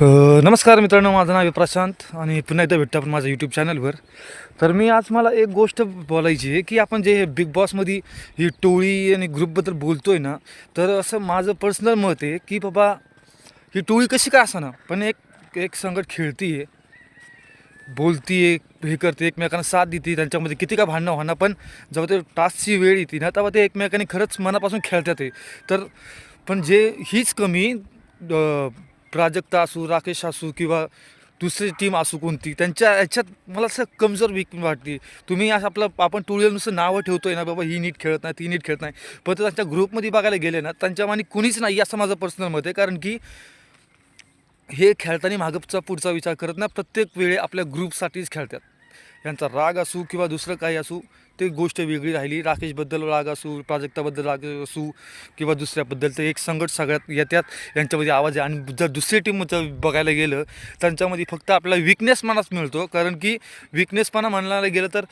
नमस्कार मित्रांनो, माझं नाव आहे प्रशांत आणि पुन्हा एकदा भेटतो आपण माझ्या यूट्यूब चॅनलवर. तर मी आज मला एक गोष्ट बोलायची आहे की आपण जे बिग बॉसमध्ये ही टोळी आणि ग्रुपबद्दल बोलतो आहे ना, तर असं माझं पर्सनल मत आहे की बाबा ही टोळी कशी काय असेना पण एक एक संगत खेळती आहे, बोलती आहे, हे करते, एकमेकांना साथ देते, त्यांच्यामध्ये किती का भांडणं होणार, पण जेव्हा ते टास्कची वेळ येते ना तेव्हा ते एकमेकांनी खरंच मनापासून खेळतात आहे. तर पण जे हीच कमी प्राजक्ता असू, राकेश असू किंवा दुसरी टीम असू कोणती, त्यांच्या ह्याच्यात मला असं कमजोर वीक वाटते. तुम्ही असं आपलं आपण टोळीला नुसतं नावं ठेवतोय ना, बाबा ही नीट खेळत नाही, ती नीट खेळत नाही, पण ते त्यांच्या ग्रुपमध्ये बघायला गेले ना त्यांच्यामाने कुणीच नाही असं माझं पर्सनल मत आहे. कारण की हे खेळताना मागचा पुढचा विचार करत नाही, प्रत्येक वेळी आपल्या ग्रुपसाठीच खेळतात. यांचा राग असू किंवा दुसरं काही असू, ते गोष्ट वेगळी राहिली. राकेशबद्दल राग असू, प्राजक्ताबद्दल राग असू किंवा दुसऱ्याबद्दल, तर एक संकट सगळ्यात येतात यांच्यामध्ये आवाज आहे. आणि जर दुसरी टीम जर बघायला गेलं त्यांच्यामध्ये फक्त आपला विकनेस मनास मिळतो. कारण की विकनेसपणा म्हणायला गेलं तर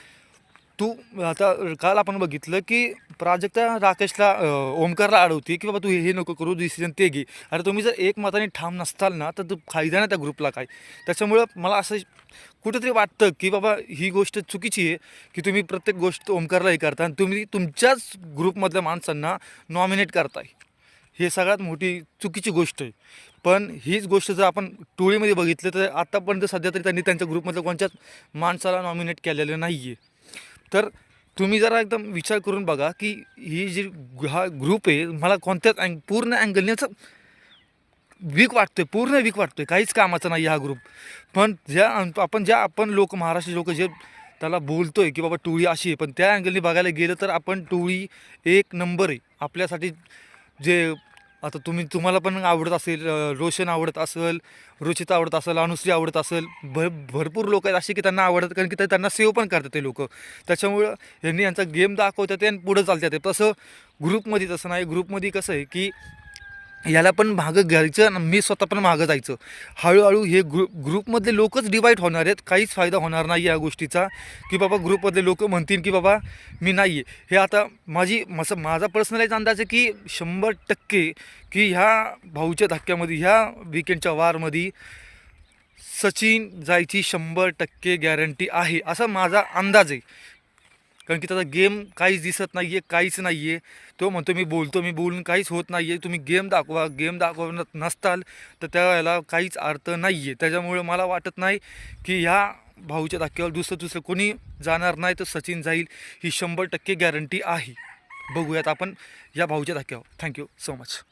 तू आता काल आपण बघितलं की प्राजक्ता राकेशला ओमकारला अडवते की बाबा तू हे नको करू, डिसिजन ते घे. अरे तुम्ही जर एक मताने ठाम नसताल ना तर फायदा नाही त्या ग्रुपला काय. त्याच्यामुळं मला असं कुठंतरी वाटतं की बाबा ही गोष्ट चुकीची आहे की तुम्ही प्रत्येक गोष्ट ओमकारला हे करता आणि तुम्ही तुमच्याच ग्रुपमधल्या माणसांना नॉमिनेट करताय. हे सगळ्यात मोठी चुकीची गोष्ट आहे. पण हीच गोष्ट जर आपण टोळीमध्ये बघितलं तर आत्तापर्यंत सध्या तरी त्यांनी त्यांच्या ग्रुपमधल्या कोणत्याच माणसाला नॉमिनेट केलेलं नाही आहे. तर तुम्ही जरा एकदम विचार करून बघा की ही जी हा ग्रुप आहे मला कोणत्याच पूर्ण अँगलने असं वीक वाटतोय, पूर्ण वीक वाटतोय, काहीच कामाचा नाही हा ग्रुप. पण आपण लोक महाराष्ट्र लोक जे त्याला बोलतोय की बाबा टोळी अशी आहे, पण त्या अँगलने बघायला गेलं तर आपण टोळी एक नंबर आहे आपल्यासाठी. जे आता तुम्हाला पण आवडत असेल, रोशन आवडत असेल, रुचिता आवडत असेल, अनुश्री आवडत असेल, भरपूर लोक आहेत असे की त्यांना आवडतात. कारण की त्यांना सेव्ह पण करतात ते लोक. त्याच्यामुळं यांनी यांचा गेम दाखवतात आणि पुढं चालतात. तसं ग्रुपमध्ये तसं नाही. ग्रुपमध्ये कसं आहे की याला पण मागं घ्यायचं आणि मी स्वतः पण मागं जायचं. हळूहळू हे ग्रुपमधले लोकच डिवाईड होणार आहेत. काहीच फायदा होणार नाही या गोष्टीचा की बाबा ग्रुपमधले लोक म्हणतील की बाबा मी नाही आहे. हे आता माझा पर्सनलाइज अंदाज आहे की 100% की ह्या भाऊच्या धक्क्यामध्ये, ह्या विकेंडच्या वारमध्ये सचिन जायची 100% गॅरंटी आहे, असा माझा अंदाज आहे. कारण की त्याचा गेम काहीच दिसत नाही आहे, काहीच नाही आहे. तो म्हणतो मी बोलून काहीच होत नाही आहे. तुम्ही गेम दाखवा, गेम दाखवत नसताल तर त्याला काहीच अर्थ नाही आहे. त्याच्यामुळे मला वाटत नाही की ह्या भाऊच्या धक्क्यावर दुसरं कोणी जाणार नाही, तर सचिन जाईल ही 100% गॅरंटी आहे. बघूयात आपण या भाऊच्या धक्क्यावर. Thank you so much.